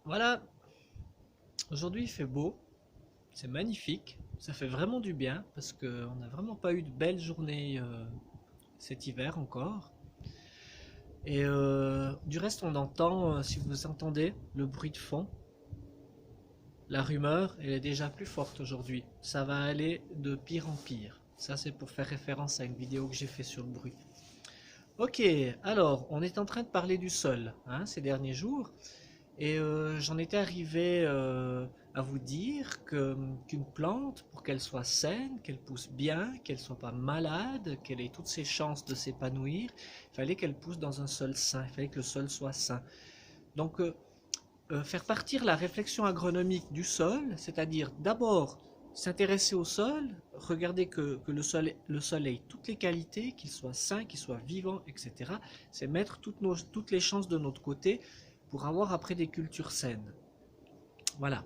Voilà, aujourd'hui il fait beau, c'est magnifique, ça fait vraiment du bien parce qu'on n'a vraiment pas eu de belles journées cet hiver encore. Et du reste, on entend, si vous entendez le bruit de fond, la rumeur, elle est déjà plus forte aujourd'hui. Ça va aller de pire en pire. Ça, c'est pour faire référence à une vidéo que j'ai fait sur le bruit. Ok, alors, on est en train de parler du sol hein, ces derniers jours. Et j'en étais arrivé à vous dire qu'une plante, pour qu'elle soit saine, qu'elle pousse bien, qu'elle soit pas malade, qu'elle ait toutes ses chances de s'épanouir, il fallait qu'elle pousse dans un sol sain, il fallait que le sol soit sain. Donc faire partir la réflexion agronomique du sol, c'est-à-dire d'abord s'intéresser au sol, regarder que le sol ait toutes les qualités, qu'il soit sain, qu'il soit vivant, etc. C'est mettre toutes les chances de notre côté pour avoir après des cultures saines. Voilà.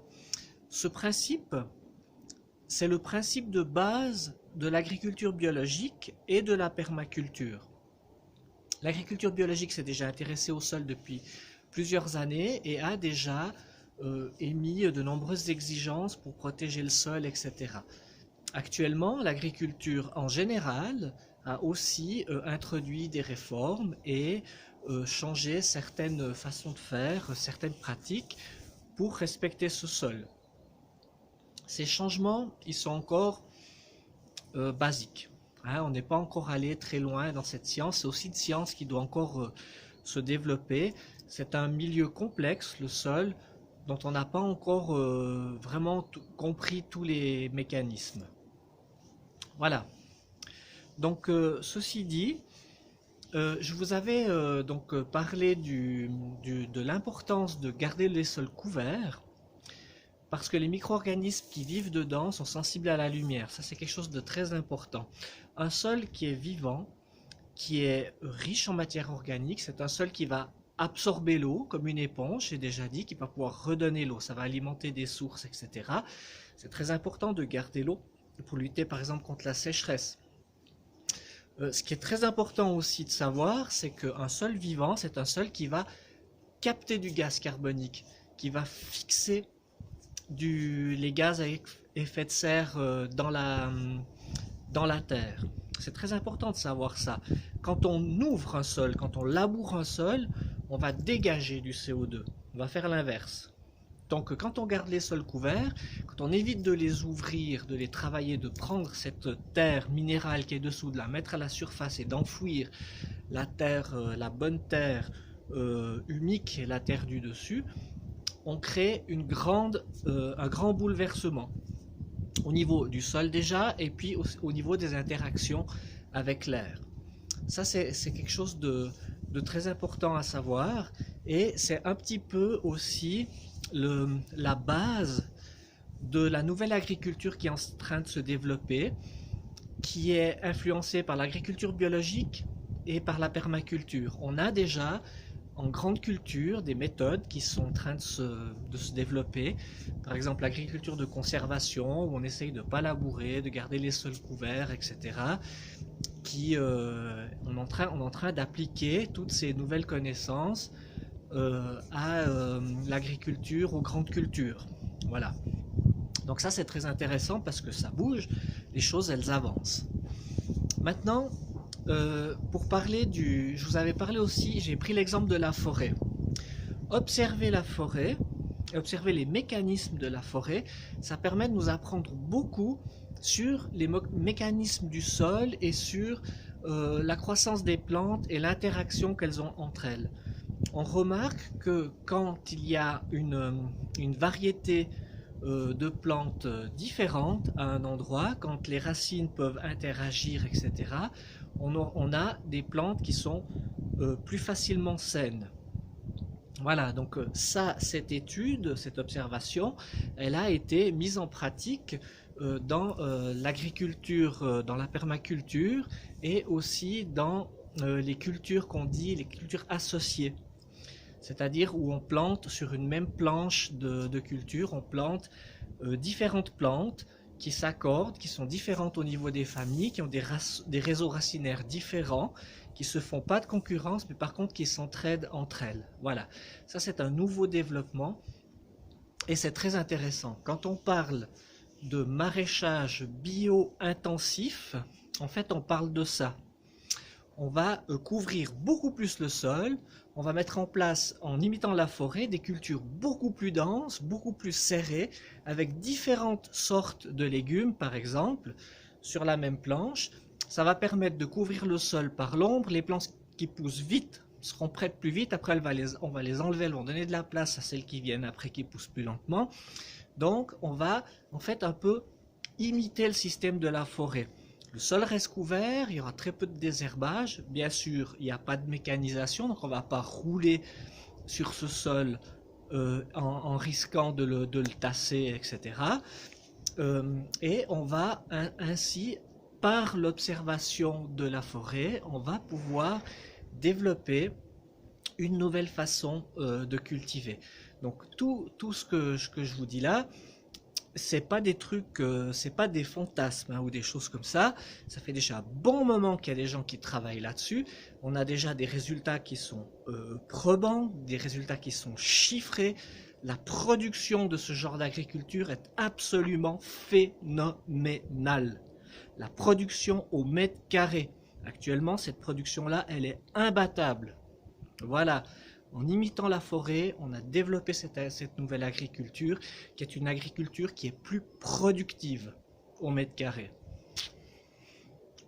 Ce principe, c'est le principe de base de l'agriculture biologique et de la permaculture. L'agriculture biologique s'est déjà intéressée au sol depuis plusieurs années et a déjà émis de nombreuses exigences pour protéger le sol, etc. Actuellement, l'agriculture en général a aussi introduit des réformes et changé certaines façons de faire, certaines pratiques pour respecter ce sol. Ces changements, ils sont encore basiques. Hein, on n'est pas encore allé très loin dans cette science. C'est aussi une science qui doit encore se développer. C'est un milieu complexe, le sol, dont on n'a pas encore vraiment compris tous les mécanismes. Voilà. Donc, ceci dit, je vous avais parlé de l'importance de garder les sols couverts parce que les micro-organismes qui vivent dedans sont sensibles à la lumière. Ça, c'est quelque chose de très important. Un sol qui est vivant, qui est riche en matière organique, c'est un sol qui va absorber l'eau comme une éponge, j'ai déjà dit, qui va pouvoir redonner l'eau. Ça va alimenter des sources, etc. C'est très important de garder l'eau pour lutter par exemple contre la sécheresse. Ce qui est très important aussi de savoir, c'est qu'un sol vivant, c'est un sol qui va capter du gaz carbonique, qui va fixer les gaz à effet de serre dans la terre. C'est très important de savoir ça. Quand on ouvre un sol, quand on laboure un sol, on va dégager du CO2. On va faire l'inverse. Donc quand on garde les sols couverts, quand on évite de les ouvrir, de les travailler, de prendre cette terre minérale qui est dessous, de la mettre à la surface et d'enfouir la terre, la bonne terre humique et la terre du dessus, on crée un grand bouleversement au niveau du sol déjà et puis au niveau des interactions avec l'air. Ça c'est quelque chose de très important à savoir et c'est un petit peu aussi la base de la nouvelle agriculture qui est en train de se développer, qui est influencée par l'agriculture biologique et par la permaculture. On a déjà en grande culture des méthodes qui sont en train de se développer. Par exemple, l'agriculture de conservation, où on essaye de ne pas labourer, de garder les sols couverts, etc. On est en train d'appliquer toutes ces nouvelles connaissances à l'agriculture, aux grandes cultures. Voilà. Donc ça c'est très intéressant parce que ça bouge, les choses elles avancent. Maintenant, pour parler je vous avais parlé aussi, j'ai pris l'exemple de la forêt. Observer la forêt, observer les mécanismes de la forêt, ça permet de nous apprendre beaucoup sur les mécanismes du sol et sur la croissance des plantes et l'interaction qu'elles ont entre elles. On remarque que quand il y a une variété de plantes différentes à un endroit, quand les racines peuvent interagir, etc., on a des plantes qui sont plus facilement saines. Voilà, donc cette étude, cette observation, elle a été mise en pratique dans l'agriculture, dans la permaculture et aussi dans les cultures qu'on dit, les cultures associées. C'est-à-dire où on plante sur une même planche de culture, on plante différentes plantes qui s'accordent, qui sont différentes au niveau des familles, qui ont des réseaux racinaires différents, qui se font pas de concurrence, mais par contre qui s'entraident entre elles. Voilà, ça c'est un nouveau développement Et c'est très intéressant. Quand on parle de maraîchage bio-intensif, en fait, on parle de ça. On va couvrir beaucoup plus le sol, on va mettre en place, en imitant la forêt, des cultures beaucoup plus denses, beaucoup plus serrées, avec différentes sortes de légumes, par exemple, sur la même planche. Ça va permettre de couvrir le sol par l'ombre. Les plantes qui poussent vite seront prêtes plus vite. Après, on va les enlever, elles vont donner de la place à celles qui viennent après, qui poussent plus lentement. Donc, on va en fait un peu imiter le système de la forêt. Le sol reste couvert, il y aura très peu de désherbage. Bien sûr, il n'y a pas de mécanisation, donc on ne va pas rouler sur ce sol en risquant de le tasser, etc. Et on va ainsi, par l'observation de la forêt, on va pouvoir développer une nouvelle façon de cultiver. Donc tout ce que je vous dis là, c'est pas des trucs, c'est pas des fantasmes ou des choses comme ça. Ça fait déjà un bon moment qu'il y a des gens qui travaillent là-dessus. On a déjà des résultats qui sont probants, des résultats qui sont chiffrés. La production de ce genre d'agriculture est absolument phénoménale. La production au mètre carré. Actuellement, cette production-là, elle est imbattable. Voilà. En imitant la forêt, on a développé cette nouvelle agriculture, qui est une agriculture qui est plus productive au mètre carré.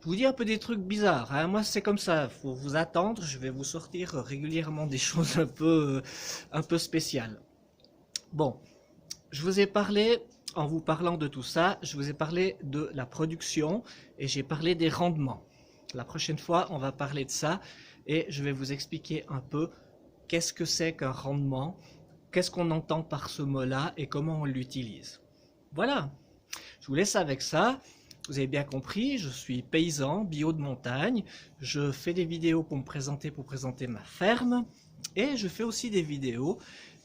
Je vous dis un peu des trucs bizarres, hein. Moi c'est comme ça, il faut vous attendre, je vais vous sortir régulièrement des choses un peu spéciales. Bon, je vous ai parlé, en vous parlant de tout ça, je vous ai parlé de la production et j'ai parlé des rendements. La prochaine fois, on va parler de ça et je vais vous expliquer un peu qu'est-ce que c'est qu'un rendement, qu'est-ce qu'on entend par ce mot-là et comment on l'utilise. Voilà, je vous laisse avec ça. Vous avez bien compris, je suis paysan, bio de montagne. Je fais des vidéos pour présenter ma ferme. Et je fais aussi des vidéos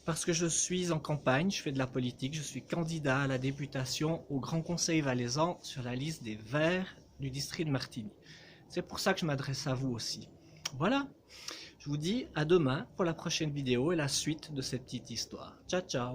parce que je suis en campagne, je fais de la politique, je suis candidat à la députation au Grand Conseil valaisan sur la liste des Verts du district de Martigny. C'est pour ça que je m'adresse à vous aussi. Voilà. Je vous dis à demain pour la prochaine vidéo et la suite de cette petite histoire. Ciao, ciao!